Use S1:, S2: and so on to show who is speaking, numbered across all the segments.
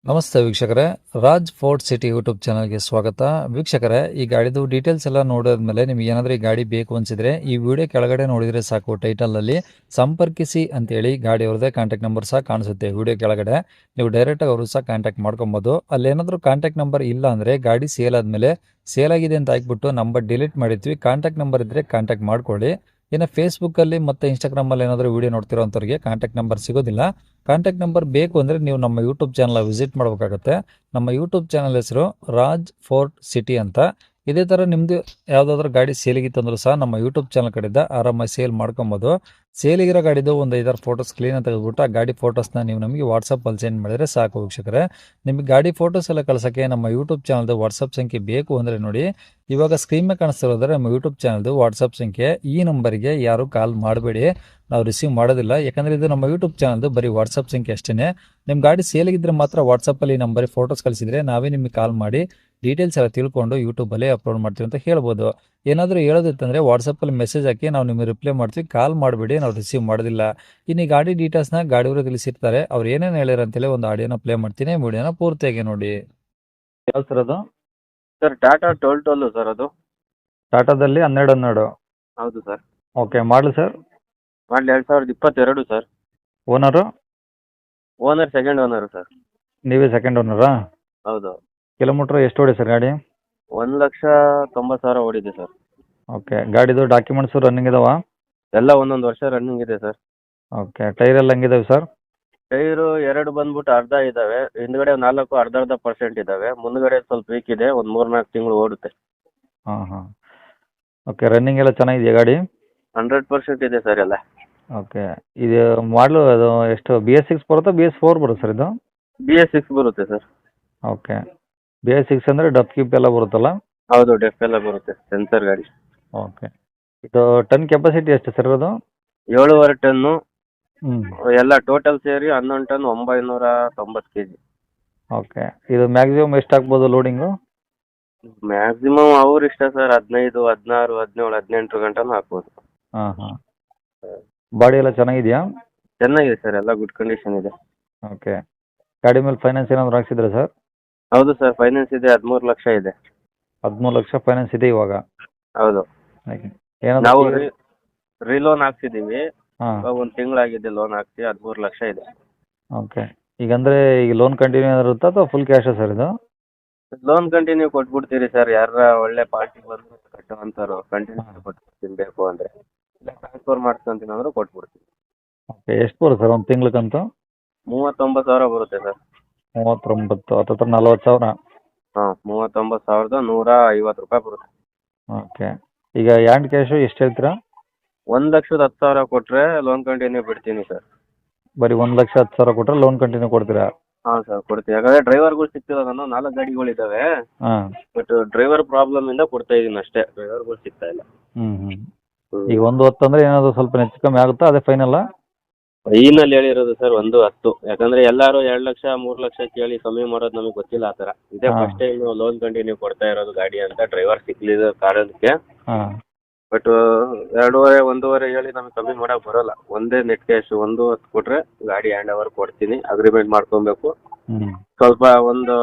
S1: ನಮಸ್ತೆ ವೀಕ್ಷಕರೇ, Raj fort city YouTube ಚಾನಲ್ಗೆ ಸ್ವಾಗತ. ವೀಕ್ಷಕರೇ, ಈ ಗಾಡಿದು ಡೀಟೇಲ್ಸ್ ಎಲ್ಲ ನೋಡಿದ್ಮೇಲೆ ನಿಮ್ಗೆ ಏನಾದರೂ ಈ ಗಾಡಿ ಬೇಕು ಅನಿಸಿದ್ರೆ ಈ ವಿಡಿಯೋ ಕೆಳಗಡೆ ನೋಡಿದರೆ ಸಾಕು, ಟೈಟಲಲ್ಲಿ ಸಂಪರ್ಕಿಸಿ ಅಂತೇಳಿ ಗಾಡಿ ಅವ್ರದ್ದೇ ಕಾಂಟ್ಯಾಕ್ಟ್ ನಂಬರ್ ಸಹ ಕಾಣಿಸುತ್ತೆ. ವಿಡಿಯೋ ಕೆಳಗಡೆ ನೀವು ಡೈರೆಕ್ಟಾಗಿ ಅವರು ಸಹ ಕಾಂಟ್ಯಾಕ್ಟ್ ಮಾಡ್ಕೊಬೋದು. ಅಲ್ಲೇನಾದರೂ ಕಾಂಟ್ಯಾಕ್ಟ್ ನಂಬರ್ ಇಲ್ಲ ಅಂದರೆ ಗಾಡಿ ಸೇಲ್ ಆದಮೇಲೆ ಸೇಲ್ ಆಗಿದೆ ಅಂತ ಹಾಕ್ಬಿಟ್ಟು ನಂಬರ್ ಡಿಲೀಟ್ ಮಾಡಿರ್ತೀವಿ. ಕಾಂಟ್ಯಾಕ್ಟ್ ನಂಬರ್ ಇದ್ದರೆ ಕಾಂಟ್ಯಾಕ್ಟ್ ಮಾಡ್ಕೊಳ್ಳಿ. ಇನ್ನು ಫೇಸ್ಬುಕ್ಕಲ್ಲಿ ಮತ್ತು ಇನ್ಸ್ಟಾಗ್ರಾಮಲ್ಲಿ ಏನಾದರೂ ವಿಡಿಯೋ ನೋಡ್ತಿರೋ ಅಂಥವ್ರಿಗೆ ಕಾಂಟ್ಯಾಕ್ಟ್ ನಂಬರ್ ಸಿಗೋದಿಲ್ಲ. ಕಾಂಟ್ಯಾಕ್ಟ್ ನಂಬರ್ ಬೇಕು ಅಂದರೆ ನೀವು ನಮ್ಮ ಯೂಟ್ಯೂಬ್ ಚಾನಲ್ ವಿಸಿಟ್ ಮಾಡಬೇಕಾಗತ್ತೆ. ನಮ್ಮ ಯೂಟ್ಯೂಬ್ ಚಾನಲ್ ಹೆಸರು ರಾಜ್ ಫೋರ್ಟ್ ಸಿಟಿ ಅಂತ. ಇದೇ ಥರ ನಿಮ್ಮದು ಯಾವುದಾದ್ರೂ ಗಾಡಿ ಸೇಲಿಗಿತ್ತಂದ್ರೂ ಸಹ ನಮ್ಮ ಯೂಟ್ಯೂಬ್ ಚಾನಲ್ ಕಡೆಯಿಂದ ಆರಾಮಾಗಿ ಸೇಲ್ ಮಾಡ್ಕೊಬೋದು. ಸೇಲಿಗಿರೋ ಗಾಡಿದು ಒಂದು 5-6 ಫೋಟೋಸ್ ಕ್ಲೀನಾಗಿ ತೆಗೆದುಬಿಟ್ಟು ಆ ಗಾಡಿ ಫೋಟೋಸ್ನ ನೀವು ನಮಗೆ ವಾಟ್ಸಪ್ಪಲ್ಲಿ ಸೆಂಡ್ ಮಾಡಿದರೆ ಸಾಕು ವೀಕ್ಷಕರೇ. ನಿಮಗೆ ಗಾಡಿ ಫೋಟೋಸ್ ಎಲ್ಲ ಕಳ್ಸೋಕ್ಕೆ ನಮ್ಮ ಯೂಟ್ಯೂಬ್ ಚಾನಲ್ದು ವಾಟ್ಸಪ್ ಸಂಖ್ಯೆ ಬೇಕು ಅಂದರೆ ನೋಡಿ, ಇವಾಗ ಸ್ಕ್ರೀನ್ ಮೇಲೆ ಕಾಣಿಸ್ತಿರೋದ್ರೆ ನಮ್ಮ ಯೂಟ್ಯೂಬ್ ಚಾನಲ್ದು ವಾಟ್ಸಪ್ ಸಂಖ್ಯೆ. ಈ ನಂಬರ್ಗೆ ಯಾರು ಕಾಲ್ ಮಾಡಬೇಡಿ, ನಾವು ರಿಸೀವ್ ಮಾಡೋದಿಲ್ಲ. ಯಾಕಂದರೆ ಇದು ನಮ್ಮ ಯೂಟ್ಯೂಬ್ ಚಾನಲ್ದು ಬರೀ ವಾಟ್ಸಪ್ ಸಂಖ್ಯೆ ಅಷ್ಟೇ. ನಿಮ್ಮ ಗಾಡಿ ಸೇಲಿಗಿದ್ರೆ ಮಾತ್ರ ವಾಟ್ಸಪ್ಪಲ್ಲಿ ಈ ನಂಬರಿಗೆ ಫೋಟೋಸ್ ಕಳಿಸಿದರೆ ನಾವೇ ನಿಮಗೆ ಕಾಲ್ ಮಾಡಿ ಡೀಟೇಲ್ಸ್ ಎಲ್ಲ ತಿಳ್ಕೊಂಡು ಯೂಟ್ಯೂಬಲ್ಲೇ ಅಪ್ಲೋಡ್ ಮಾಡ್ತೀವಿ ಅಂತ ಹೇಳ್ಬೋದು. ಏನಾದರೂ ಹೇಳೋದಿತ್ತಂದರೆ ವಾಟ್ಸಪ್ಪಲ್ಲಿ ಮೆಸೇಜ್ ಹಾಕಿ, ನಾವು ನಿಮಗೆ ರಿಪ್ಲೈ ಮಾಡ್ತೀವಿ. ಕಾಲ್ ಮಾಡಬೇಡಿ, ನಾವು ರಿಸೀವ್ ಮಾಡೋದಿಲ್ಲ. ಇನ್ನು ಈ ಗಾಡಿ ಡೀಟೇಲ್ಸ್ನ ಗಾಡಿಯವರು ತಿಳಿಸಿರ್ತಾರೆ, ಅವ್ರು ಏನೇನು ಹೇಳ್ಯಾರ ಅಂತೇಳಿ ಒಂದು ಆಡಿಯೋನ ಪ್ಲೇ ಮಾಡ್ತೀನಿ, ವಿಡಿಯೋನ ಪೂರ್ತಿಯಾಗಿ ನೋಡಿ. ಯಾವ ಸರ್ ಅದು?
S2: ಸರ್ ಟಾಟಾ 12 ಸರ್ ಅದು.
S1: ಟಾಟಾದಲ್ಲಿ 12.
S2: ಹೌದು ಸರ್.
S1: ಓಕೆ, ಮಾಡಲಿ ಸರ್?
S2: ಮಾಡಲಿ 2022 sir.
S1: Owner?
S2: Owner second owner sir.
S1: ನೀವೇ ಸೆಕೆಂಡ್ ಓನರಾ?
S2: ಹೌದು.
S1: ಕಿಲೋಮೀಟ್ರ್ ಎಷ್ಟು ಓಡಿ ಸರ್ ಗಾಡಿ?
S2: 1,90,000 ಓಡಿದೆ ಸರ್.
S1: ಓಕೆ, ಗಾಡಿದು ಡಾಕ್ಯುಮೆಂಟ್ಸು ರನ್ನಿಂಗ್ ಇದಾವ?
S2: ಎಲ್ಲ ಒಂದೊಂದು ವರ್ಷ ರನ್ನಿಂಗ್ ಇದೆ ಸರ್.
S1: ಓಕೆ, ಟೈರ್ ಎಲ್ಲ ಹೆಂಗಿದಾವೆ ಸರ್?
S2: ಟೈರು 2 ಬಂದ್ಬಿಟ್ಟು ಅರ್ಧ ಇದ್ದಾವೆ, ಹಿಂದ್ಗಡೆ 4 ಅರ್ಧ ಇದ್ದಾವೆ, ಮುಂದ್ಗಡೆ ಸ್ವಲ್ಪ ವೀಕ್ ಇದೆ, ಒಂದು 3-4 ತಿಂಗಳು ಓಡುತ್ತೆ.
S1: ಹಾಂ ಹಾಂ. ಓಕೆ, ರನ್ನಿಂಗ್ ಎಲ್ಲ ಚೆನ್ನಾಗಿದೆಯಾ ಗಾಡಿ?
S2: 100% ಇದೆ ಸರ್ ಎಲ್ಲ.
S1: ಓಕೆ, ಇದು ಮಾಡಲು ಅದು ಎಷ್ಟು BS6 ಬರುತ್ತಾ BS4 ಬರುತ್ತೆ ಸರ್ ಇದು?
S2: BS6 ಬರುತ್ತೆ ಸರ್.
S1: ಓಕೆ, BS6 ಅಂದರೆ ಡಬ್ ಕಿಪ್ ಎಲ್ಲ ಬರುತ್ತಲ್ಲ?
S2: ಹೌದು, ಡೆಫ್ ಎಲ್ಲ ಬರುತ್ತೆ, ಸೆನ್ಸರ್ ಗಾಡಿ.
S1: ಓಕೆ, ಇದು ಟನ್ ಕೆಪಾಸಿಟಿ ಎಷ್ಟು ಸರ್ ಅದು?
S2: 7.5 ಟನ್ನು.
S1: ಹ್ಞೂ.
S2: ಎಲ್ಲ ಟೋಟಲ್ ಸೇರಿ 11 ಟನ್ 990 kg.
S1: ಓಕೆ, ಇದು ಮ್ಯಾಕ್ಸಿಮಮ್ ಎಷ್ಟು ಹಾಕ್ಬೋದು ಲೋಡಿಂಗು?
S2: ಮ್ಯಾಕ್ಸಿಮಮ್ ಅವ್ರ ಇಷ್ಟ ಸರ್, 15, 16, 17, 18 ಗಂಟನೂ ಹಾಕ್ಬೋದು.
S1: ಹಾಂ ಹಾಂ. ಬಾಡಿ ಎಲ್ಲ ಚೆನ್ನಾಗಿದೆಯಾ?
S2: ಚೆನ್ನಾಗಿದೆ ಸರ್, ಎಲ್ಲ ಗುಡ್ ಕಂಡೀಷನ್ ಇದೆ.
S1: ಓಕೆ, ಗಾಡಿ ಮೇಲೆ ಫೈನಾನ್ಸ್ ಏನಾದರೂ ಹಾಕ್ಸಿದ್ರಾ ಸರ್?
S2: ಹೌದು ಸರ್, ಫೈನಾನ್ಸ್ ಇದೆ, 13 ಲಕ್ಷ ಇದೆ.
S1: 13 ಲಕ್ಷ ಫೈನಾನ್ಸ್ ಇದೆ ಇವಾಗ?
S2: ಹೌದು.
S1: ಓಕೆ,
S2: ನಾವು
S1: ಏನಾದರೂ?
S2: ರೀಲೋನ್ ಹಾಕ್ಸಿದ್ದೀವಿ,
S1: ಹಾಂ.
S2: ಇವಾಗ 1 ತಿಂಗಳಾಗಿದೆ ಲೋನ್ ಹಾಕ್ಸಿ, 13 ಲಕ್ಷ ಇದೆ.
S1: ಓಕೆ, ಈಗ ಲೋನ್ ಕಂಟಿನ್ಯೂ ಏನಾದ್ರು ಇರುತ್ತಾ ಅಥವಾ ಫುಲ್ ಕ್ಯಾಶಾ ಸರ್ ಇದು?
S2: ಲೋನ್ ಕಂಟಿನ್ಯೂ ಕೊಟ್ಬಿಡ್ತೀರಿ ಸರ್, ಯಾರ ಒಳ್ಳೆ ಪಾರ್ಟಿ ಬಂದು ಕಟ್ಟುವಂಥವ್ರು ಕಂಟಿನ್ಯೂ ಕೊಟ್ಬಿಡ್ತೀನಿ ಬೇಕು ಅಂದರೆ, ಇಲ್ಲ ಟ್ರಾನ್ಸ್ಫರ್ ಮಾಡ್ಕೊಂತೀನಿ ಅಂದರೂ ಕೊಟ್ಬಿಡ್ತೀನಿ.
S1: ಓಕೆ, ಎಷ್ಟು ಬರುತ್ತೆ ಸರ್ ಒಂದು ತಿಂಗ್ಳಿಗಂತೂ?
S2: 39,000 ಬರುತ್ತೆ ಸರ್.
S1: 39, ಹತ್ತತ್ರ 40,000.
S2: ಹಾಂ, 39,150 ರೂಪಾಯಿ ಬರುತ್ತೆ.
S1: ಓಕೆ, ಈಗ ಹ್ಯಾಂಡ್ ಕ್ಯಾಶು ಎಷ್ಟು ಹೇಳ್ತೀರಾ?
S2: 1,10,000 ಕೊಟ್ಟರೆ ಲೋನ್ ಕಂಟಿನ್ಯೂ ಬಿಡ್ತೀನಿ ಸರ್.
S1: ಬರೀ 1,10,000 ಕೊಟ್ಟರೆ ಲೋನ್ ಕಂಟಿನ್ಯೂ ಕೊಡ್ತೀರಾ?
S2: ಹಾಂ ಸರ್, ಕೊಡ್ತೀನಿ. ಯಾಕಂದರೆ ಡ್ರೈವರ್ಗಳು ಸಿಗ್ತಿಲ್ಲ, ನಾನು 4 ಗಾಡಿಗಳಿದ್ದಾವೆ.
S1: ಹಾಂ.
S2: ಬಟ್ ಡ್ರೈವರ್ ಪ್ರಾಬ್ಲಮಿಂದ ಕೊಡ್ತಾ ಇದ್ದೀನಿ ಅಷ್ಟೇ, ಡ್ರೈವರ್ಗಳು ಸಿಗ್ತಾ ಇಲ್ಲ.
S1: ಹ್ಞೂ ಹ್ಞೂ. ಈಗ 1,10 ಅಂದರೆ ಏನಾದರೂ ಸ್ವಲ್ಪ ಹೆಚ್ಚು ಕಮ್ಮಿ ಆಗುತ್ತಾ, ಅದೇ ಫೈನಲ್ಲ?
S2: ಫೈನಲ್ ಹೇಳಿರೋದು ಸರ್ 1,10. ಯಾಕಂದರೆ ಎಲ್ಲರೂ 2 ಲಕ್ಷ 3 ಲಕ್ಷ ಕೇಳಿ ಕಮ್ಮಿ ಮಾಡೋದು ನಮಗೆ ಗೊತ್ತಿಲ್ಲ ಆ ಥರ. ಇದೇ
S1: ಹಾಂ.
S2: ಫಸ್ಟ್ ಟೈಮ್ ಲೋನ್ ಕಂಟಿನ್ಯೂ ಕೊಡ್ತಾ ಇರೋದು ಗಾಡಿ ಅಂತ, ಡ್ರೈವರ್ ಸಿಗ್ಲಿಲ್ಲ ಕಾರಣಕ್ಕೆ.
S1: ಹಾಂ.
S2: ಬಟ್ 2.5 1.5 ಹೇಳಿ ನಮಗೆ ಕಮ್ಮಿ ಮಾಡೋಕೆ ಬರೋಲ್ಲ. ಒಂದೇ ನೆಟ್ ಕ್ಯಾಶ್ 1,10 ಕೊಟ್ಟರೆ ಗಾಡಿ ಹ್ಯಾಂಡ್ ಓವರ್ ಕೊಡ್ತೀನಿ, ಅಗ್ರಿಮೆಂಟ್ ಮಾಡ್ಕೊಬೇಕು.
S1: ಹ್ಞೂ
S2: ಸ್ವಲ್ಪ ಒಂದು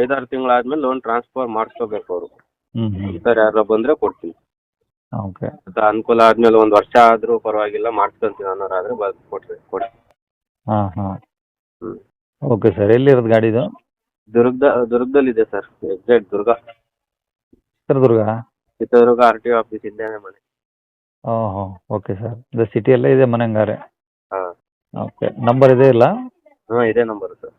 S2: 5-6 ತಿಂಗಳಾದ್ಮೇಲೆ ಲೋನ್ ಟ್ರಾನ್ಸ್ಫರ್ ಮಾಡಿಸ್ಕೋಬೇಕು ಅವರು.
S1: ಹ್ಞೂ ಹ್ಞೂ.
S2: ಈ ಥರ ಯಾರು ಬಂದರೆ ಕೊಡ್ತೀನಿ.
S1: ಓಕೆ.
S2: ಅದು ಅನುಕೂಲ ಆದಮೇಲೆ 1 ವರ್ಷ ಆದರೂ ಪರವಾಗಿಲ್ಲ, ಮಾಡ್ಸ್ಕೊಂತೀನಿ ಅನ್ನೋರಾದರೆ ಕೊಡಿ.
S1: ಹಾಂ ಹಾಂ.
S2: ಹ್ಞೂ.
S1: ಓಕೆ ಸರ್, ಎಲ್ಲಿರೋದು ಗಾಡಿದು?
S2: ದುರ್ಗದಲ್ಲಿದೆ ಸರ್, ಎಕ್ಸಾಕ್ಟ್ ದುರ್ಗ.
S1: ಚಿತ್ರದುರ್ಗ?
S2: ಚಿತ್ರದುರ್ಗ RTO ಆಫೀಸ್ ಇದ್ದೇನೆ ಮನೆ.
S1: ಓಹೋ, ಓಕೆ ಸರ್, ಇದು ಸಿಟಿಯಲ್ಲೇ ಇದೆ ಮನೆ ಹಂಗಾರೆ?
S2: ಹಾಂ.
S1: ಓಕೆ, ನಂಬರ್ ಇದೆ ಇಲ್ಲ?
S2: ಹಾಂ, ಇದೇ ನಂಬರು ಸರ್.